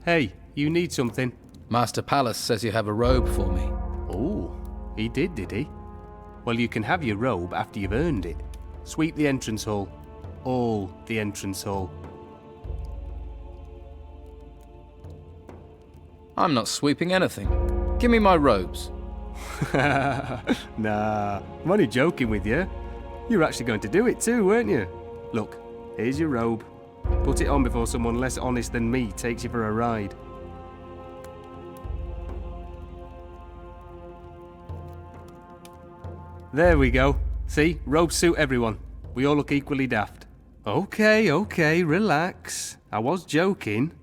Hey, you need something? Master Palace says you have a robe for me. Oh, he did he? Well, you can have your robe after you've earned it. Sweep the entrance hall. All the entrance hall. I'm not sweeping anything. Give me my robes. Nah, I'm only joking with you. You were actually going to do it too, weren't you? Look, here's your robe. Put it on before someone less honest than me takes you for a ride. There we go. See, robes suit everyone. We all look equally daft. Okay, relax. I was joking.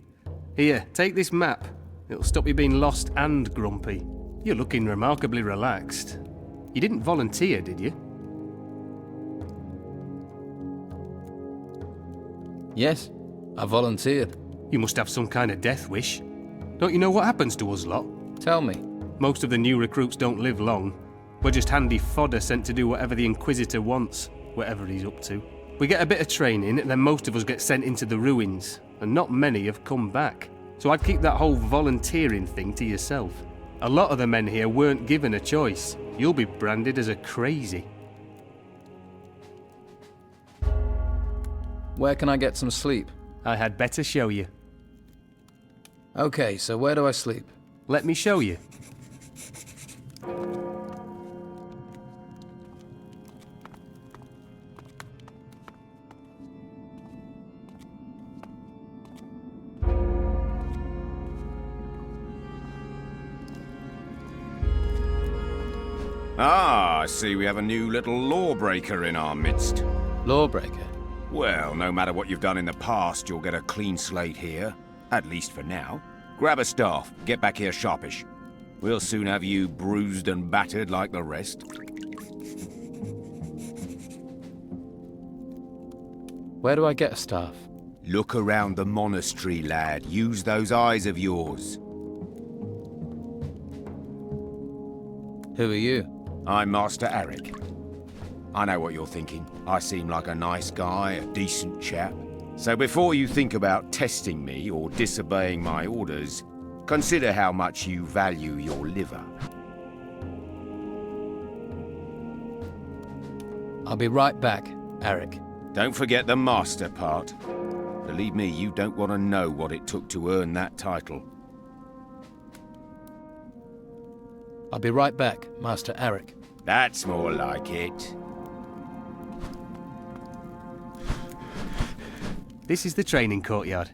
Here, take this map. It'll stop you being lost and grumpy. You're looking remarkably relaxed. You didn't volunteer, did you? Yes, I volunteered. You must have some kind of death wish. Don't you know what happens to us lot? Tell me. Most of the new recruits don't live long. We're just handy fodder sent to do whatever the Inquisitor wants, whatever he's up to. We get a bit of training, and then most of us get sent into the ruins, and not many have come back. So I'd keep that whole volunteering thing to yourself. A lot of the men here weren't given a choice. You'll be branded as a crazy. Where can I get some sleep? I had better show you. Okay, so where do I sleep? Let me show you. Ah, I see we have a new little lawbreaker in our midst. Lawbreaker? Well, no matter what you've done in the past, you'll get a clean slate here. At least for now. Grab a staff, get back here sharpish. We'll soon have you bruised and battered like the rest. Where do I get a staff? Look around the monastery, lad. Use those eyes of yours. Who are you? I'm Master Eric. I know what you're thinking. I seem like a nice guy, a decent chap. So before you think about testing me or disobeying my orders, consider how much you value your liver. I'll be right back, Eric. Don't forget the master part. Believe me, you don't want to know what it took to earn that title. I'll be right back, Master Eric. That's more like it. This is the training courtyard.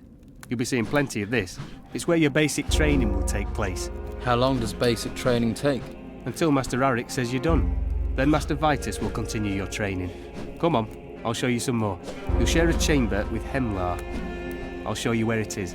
You'll be seeing plenty of this. It's where your basic training will take place. How long does basic training take? Until Master Eric says you're done. Then Master Vitus will continue your training. Come on, I'll show you some more. You'll share a chamber with Hemlar. I'll show you where it is.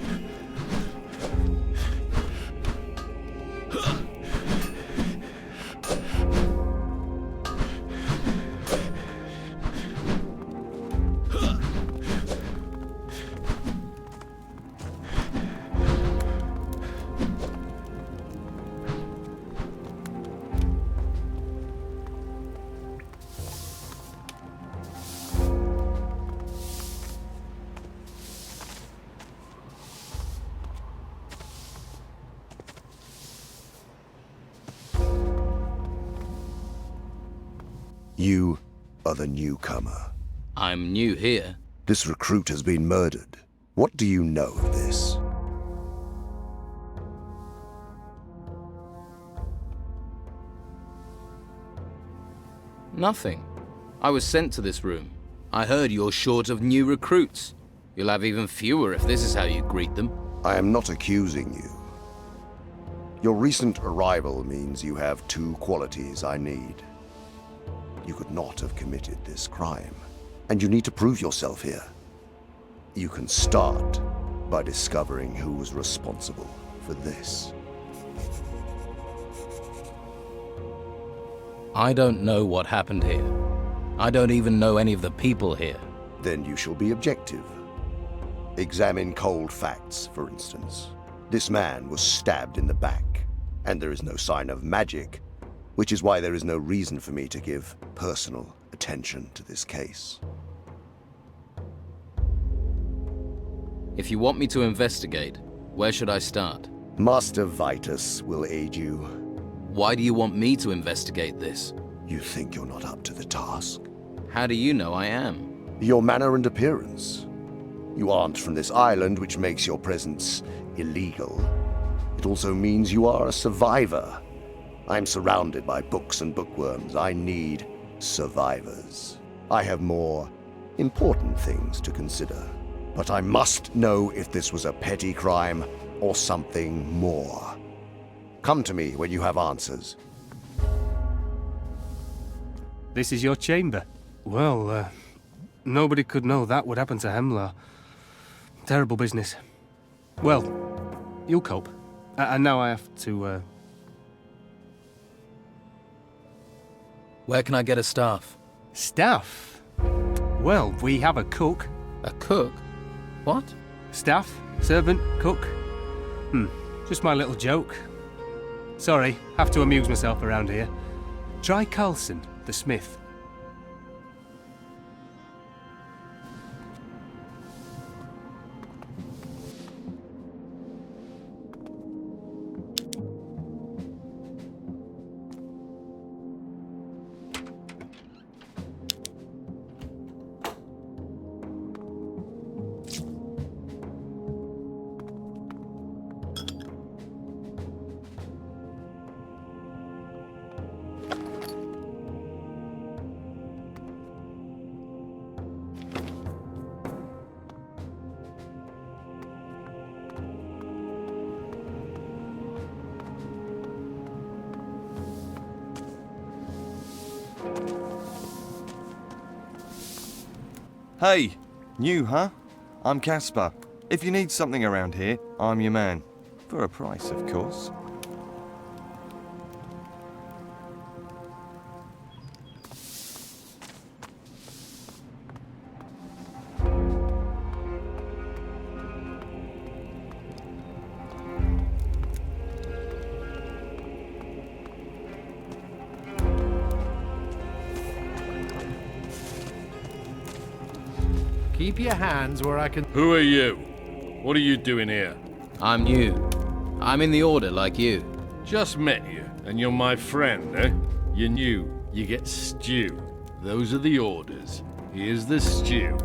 You are the newcomer. I'm new here. This recruit has been murdered. What do you know of this? Nothing. I was sent to this room. I heard you're short of new recruits. You'll have even fewer if this is how you greet them. I am not accusing you. Your recent arrival means you have two qualities I need. You could not have committed this crime, and you need to prove yourself here. You can start by discovering who was responsible for this. I don't know what happened here. I don't even know any of the people here. Then you shall be objective. Examine cold facts, for instance. This man was stabbed in the back, and there is no sign of magic, which is why there is no reason for me to give personal attention to this case. If you want me to investigate, Where should I start? Master Vitus will aid you. Why do you want me to investigate this? You think you're not up to the task? How do you know I am? Your manner and appearance. You aren't from this island, which makes your presence illegal. It also means you are a survivor. I'm surrounded by books and bookworms. I need survivors. I have more important things to consider. But I must know if this was a petty crime or something more. Come to me when you have answers. This is your chamber. Well, nobody could know that would happen to Hemlar. Terrible business. Well, you'll cope. And now I have to, Where can I get a staff? Staff? Well, we have a cook. A cook? What? Staff? Servant? Cook? Just my little joke. Sorry, have to amuse myself around here. Try Carlson, the smith. Hey, new, huh? I'm Caspar. If you need something around here, I'm your man. For a price, of course. Keep your hands where I can... Who are you? What are you doing here? I'm new. I'm in the Order like you. Just met you, and you're my friend, eh? You're new. You get stew. Those are the orders. Here's the stew.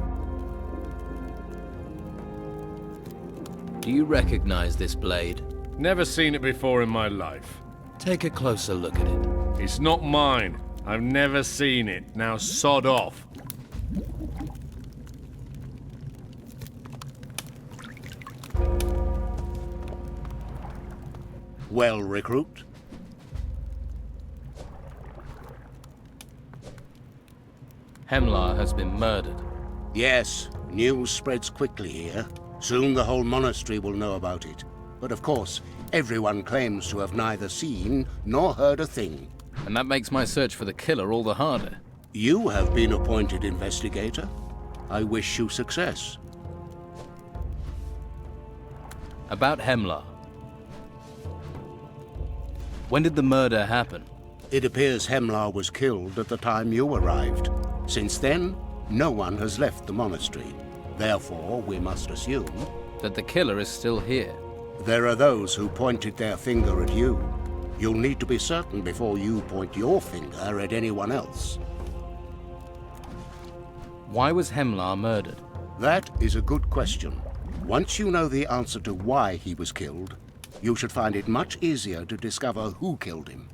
Do you recognize this blade? Never seen it before in my life. Take a closer look at it. It's not mine. I've never seen it. Now sod off. Well, recruit? Hemlar has been murdered. Yes, news spreads quickly here. Soon the whole monastery will know about it. But of course, everyone claims to have neither seen nor heard a thing. And that makes my search for the killer all the harder. You have been appointed investigator. I wish you success. About Hemlar. When did the murder happen? It appears Hemlar was killed at the time you arrived. Since then, no one has left the monastery. Therefore, we must assume That the killer is still here. there are those who pointed their finger at you. You'll need to be certain before you point your finger at anyone else. Why was Hemlar murdered? That is a good question. Once you know the answer to why he was killed, you should find it much easier to discover who killed him.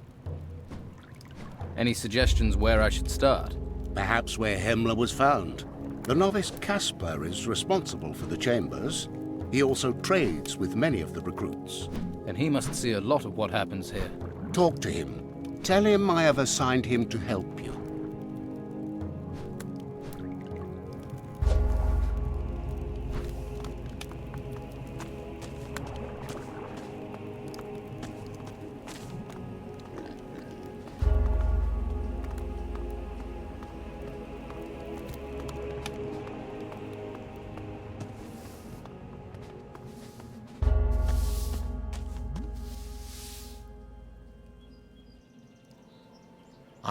Any suggestions where I should start? Perhaps where Hemlar was found. The novice Caspar is responsible for the chambers. He also trades with many of the recruits. And he must see a lot of what happens here. Talk to him. Tell him I have assigned him to help you.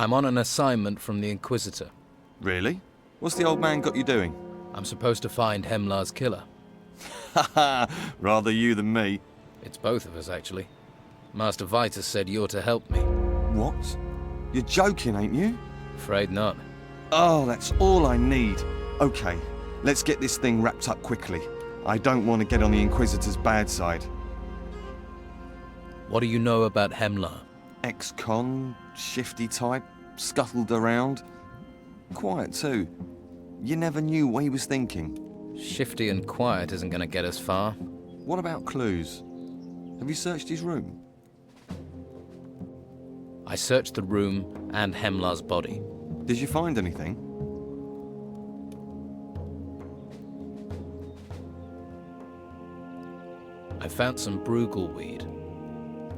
I'm on an assignment from the Inquisitor. Really? What's the old man got you doing? I'm supposed to find Hemlar's killer. Haha, rather you than me. It's both of us, actually. Master Vitus said you're to help me. What? You're joking, ain't you? Afraid not. Oh, that's all I need. Okay, let's get this thing wrapped up quickly. I don't want to get on the Inquisitor's bad side. What do you know about Hemlar? Ex-con, shifty type, scuttled around. Quiet too. You never knew what he was thinking. Shifty and quiet isn't going to get us far. What about clues? Have you searched his room? I searched the room and Hemlar's body. Did you find anything? I found some Brugal weed.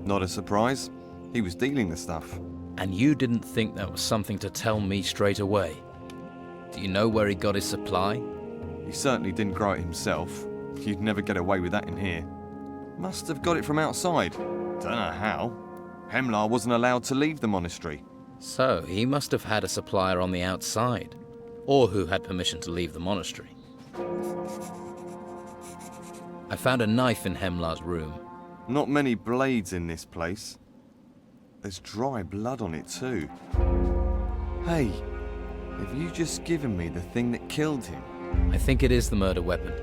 Not a surprise. He was dealing the stuff. And you didn't think that was something to tell me straight away. Do you know where he got his supply? He certainly didn't grow it himself. You'd never get away with that in here. Must have got it from outside. Don't know how. Hemlar wasn't allowed to leave the monastery. So, he must have had a supplier on the outside. Or who had permission to leave the monastery. I found a knife in Hemlar's room. Not many blades in this place. There's dry blood on it too. Hey, have you just given me the thing that killed him? I think it is the murder weapon.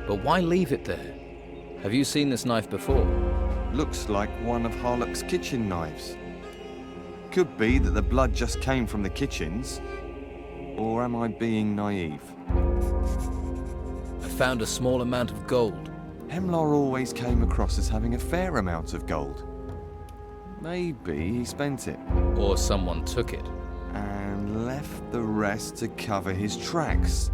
But why leave it there? Have you seen this knife before? Looks like one of Harlock's kitchen knives. Could be that the blood just came from the kitchens. Or am I being naive? I found a small amount of gold. Hemlar always came across as having a fair amount of gold. Maybe he spent it. Or someone took it. And left the rest to cover his tracks.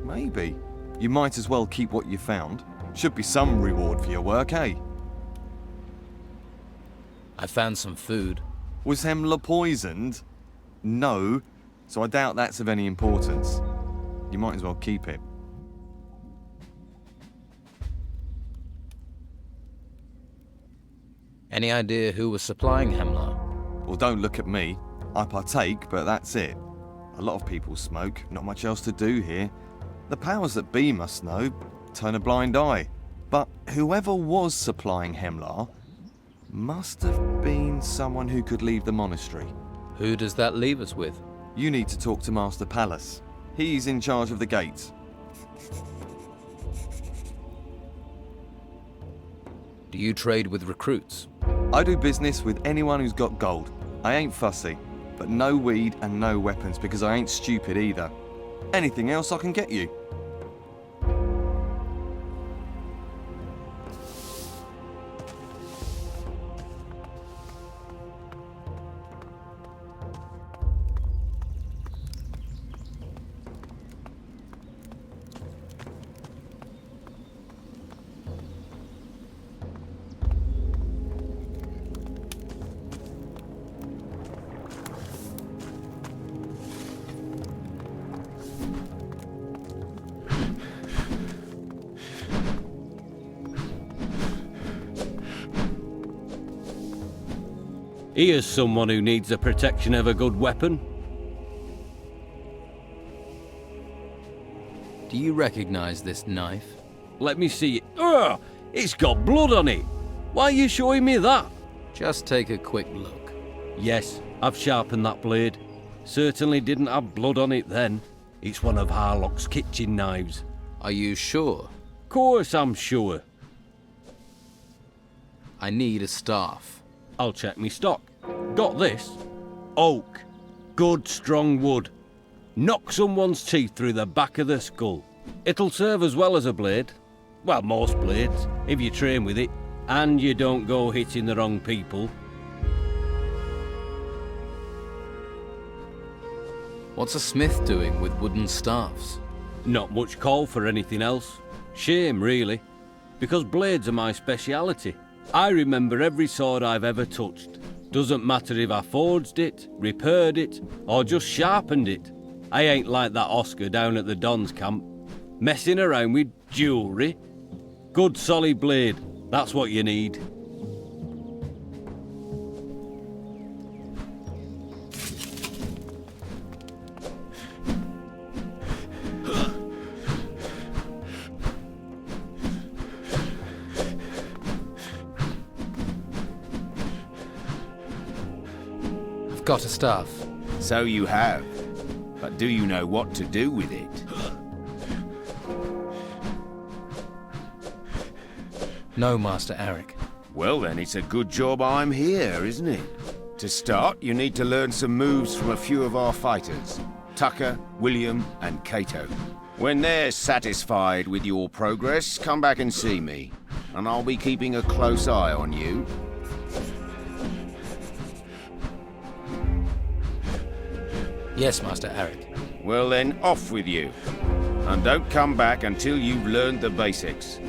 Maybe. You might as well keep what you found. Should be some reward for your work, eh? I found some food. Was Hemlar poisoned? No, so I doubt that's of any importance. You might as well keep it. Any idea who was supplying Hemlar? Well, don't look at me. I partake, but that's it. A lot of people smoke, not much else to do here. The powers that be must know, turn a blind eye. But whoever was supplying Hemlar must have been someone who could leave the monastery. Who does that leave us with? You need to talk to Master Pallas. He's in charge of the gates. Do you trade with recruits? I do business with anyone who's got gold. I ain't fussy, but no weed and no weapons because I ain't stupid either. Anything else I can get you. Here's someone who needs the protection of a good weapon. Do you recognize this knife? Let me see it. Ugh! It's got blood on it. Why are you showing me that? Just take a quick look. Yes, I've sharpened that blade. Certainly didn't have blood on it then. It's one of Harlock's kitchen knives. Are you sure? Course I'm sure. I need a staff. I'll check me stock. Got this. Oak. Good strong wood. Knock someone's teeth through the back of the skull. It'll serve as well as a blade. Well, most blades, if you train with it, and you don't go hitting the wrong people. What's a smith doing with wooden staffs? Not much call for anything else. Shame, really, because blades are my speciality. I remember every sword I've ever touched. Doesn't matter if I forged it, repaired it, or just sharpened it. I ain't like that Oscar down at the Don's camp, messing around with jewellery. Good solid blade, that's what you need. I've got a staff. So you have. But do you know what to do with it? No, Master Eric. Well then, it's a good job I'm here, isn't it? To start, you need to learn some moves from a few of our fighters. Tucker, William, and Cato. When they're satisfied with your progress, come back and see me. And I'll be keeping a close eye on you. Yes, Master Eric. Well then, off with you. And don't come back until you've learned the basics.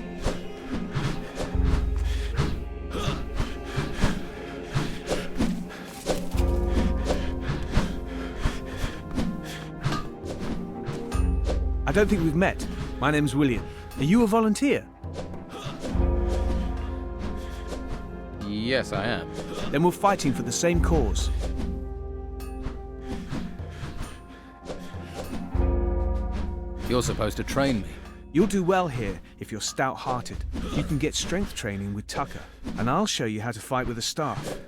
I don't think we've met. My name's William. Are you a volunteer? Yes, I am. Then we're fighting for the same cause. You're supposed to train me. You'll do well here if you're stout-hearted. You can get strength training with Tucker, and I'll show you how to fight with a staff.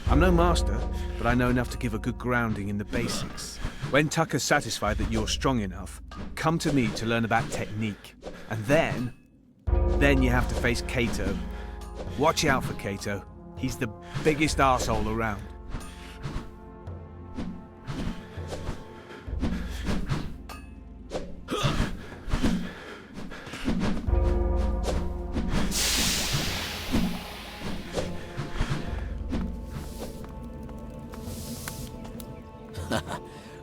I'm no master, but I know enough to give a good grounding in the basics. When Tucker's satisfied that you're strong enough, come to me to learn about technique. And then you have to face Cato. Watch out for Cato. He's the biggest arsehole around.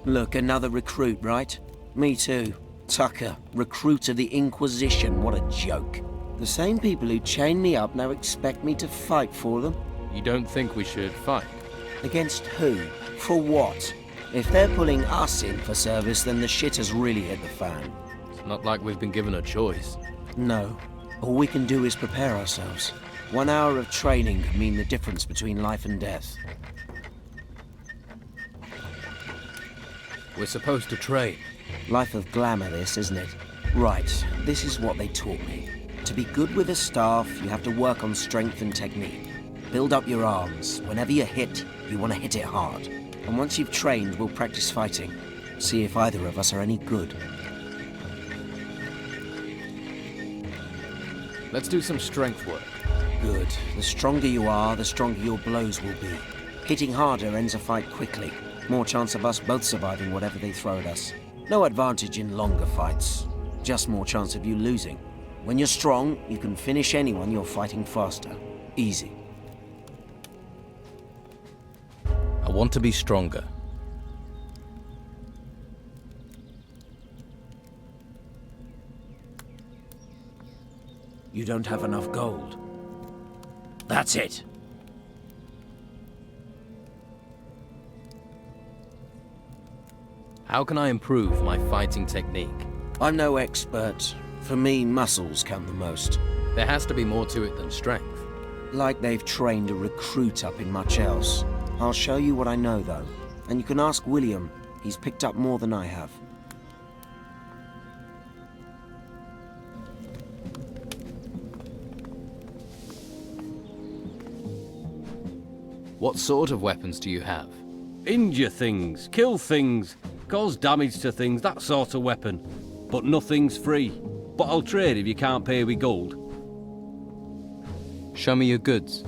Look, another recruit, right? Me too. Tucker, recruit of the Inquisition, what a joke. The same people who chained me up now expect me to fight for them? You don't think we should fight? Against who? For what? If they're pulling us in for service, then the shit has really hit the fan. It's not like we've been given a choice. No. All we can do is prepare ourselves. 1 hour of training could mean the difference between life and death. We're supposed to train. Life of glamour, this, isn't it? Right, this is what they taught me. To be good with a staff, you have to work on strength and technique. Build up your arms. Whenever you hit, you want to hit it hard. And once you've trained, we'll practice fighting. See if either of us are any good. Let's do some strength work. Good. The stronger you are, the stronger your blows will be. Hitting harder ends a fight quickly. More chance of us both surviving whatever they throw at us. No advantage in longer fights. Just more chance of you losing. When you're strong, you can finish anyone you're fighting faster. Easy. I want to be stronger. You don't have enough gold. That's it. How can I improve my fighting technique? I'm no expert. For me, muscles count the most. There has to be more to it than strength. Like they've trained a recruit up in much else. I'll show you what I know, though. And you can ask William. He's picked up more than I have. What sort of weapons do you have? Injure things, kill things, cause damage to things, that sort of weapon. But nothing's free. But I'll trade if you can't pay with gold. Show me your goods.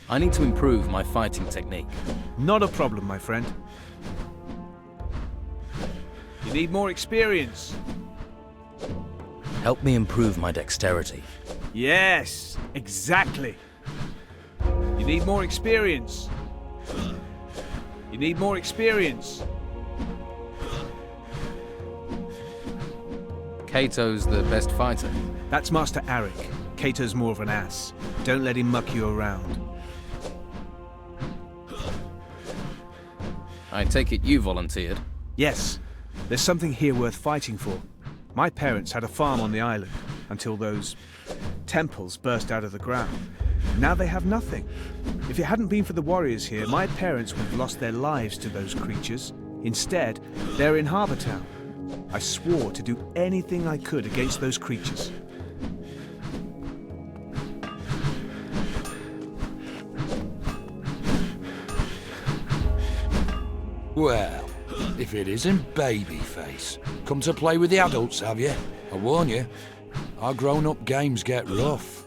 I need to improve my fighting technique. Not a problem, my friend. You need more experience. Help me improve my dexterity. Yes, exactly. You need more experience. You need more experience. Kato's the best fighter. That's Master Arik. Kato's more of an ass. Don't let him muck you around. I take it you volunteered. Yes, there's something here worth fighting for. My parents had a farm on the island until those temples burst out of the ground. Now they have nothing. If it hadn't been for the warriors here, my parents would have lost their lives to those creatures. Instead, they're in Harbour Town. I swore to do anything I could against those creatures. Well, if it isn't Babyface. Come to play with the adults, have you? I warn you, our grown-up games get rough.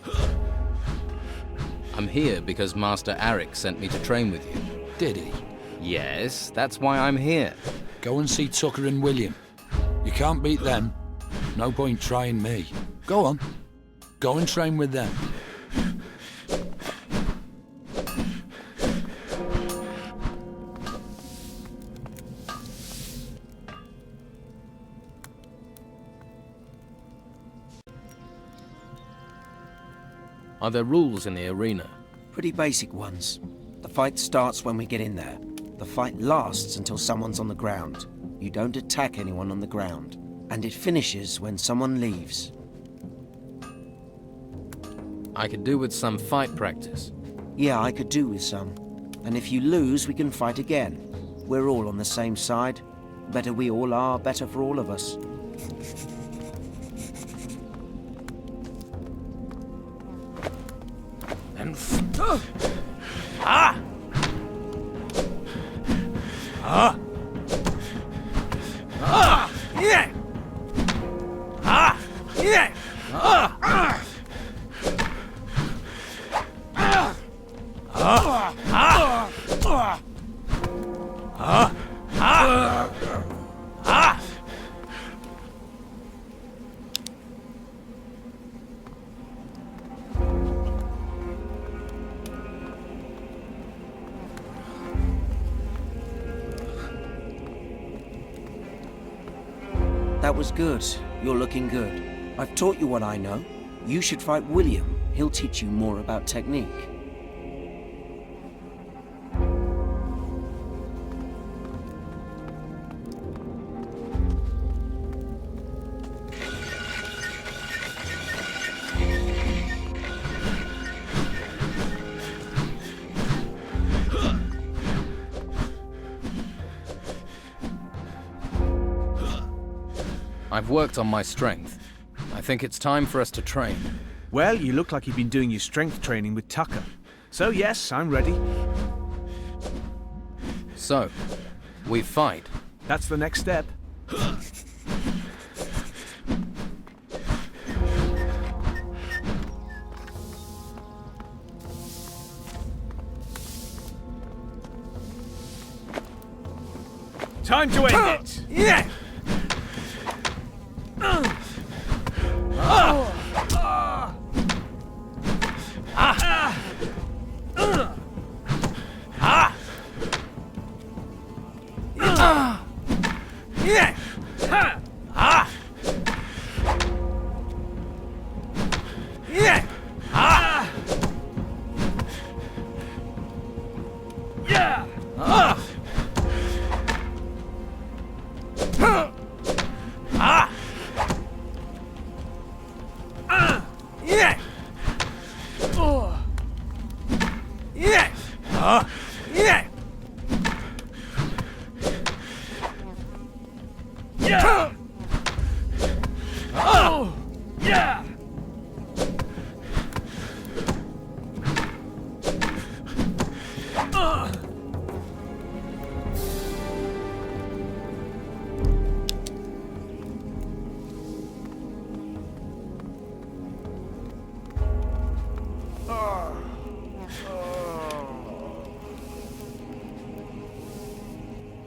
I'm here because Master Arik sent me to train with you. Did he? Yes, that's why I'm here. Go and see Tucker and William. You can't beat them. No point trying me. Go on. Go and train with them. Are there rules in the arena? Pretty basic ones. The fight starts when we get in there. The fight lasts until someone's on the ground. You don't attack anyone on the ground. And it finishes when someone leaves. I could do with some fight practice. Yeah, I could do with some. And if you lose, we can fight again. We're all on the same side. Better we all are, better for all of us. And That was good. You're looking good. I've taught you what I know. You should fight William. He'll teach you more about technique. I've worked on my strength. I think it's time for us to train. Well, you look like you've been doing your strength training with Tucker. So yes, I'm ready. So, we fight. That's the next step. Time to end it! yeah!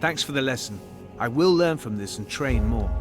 Thanks for the lesson. I will learn from this and train more.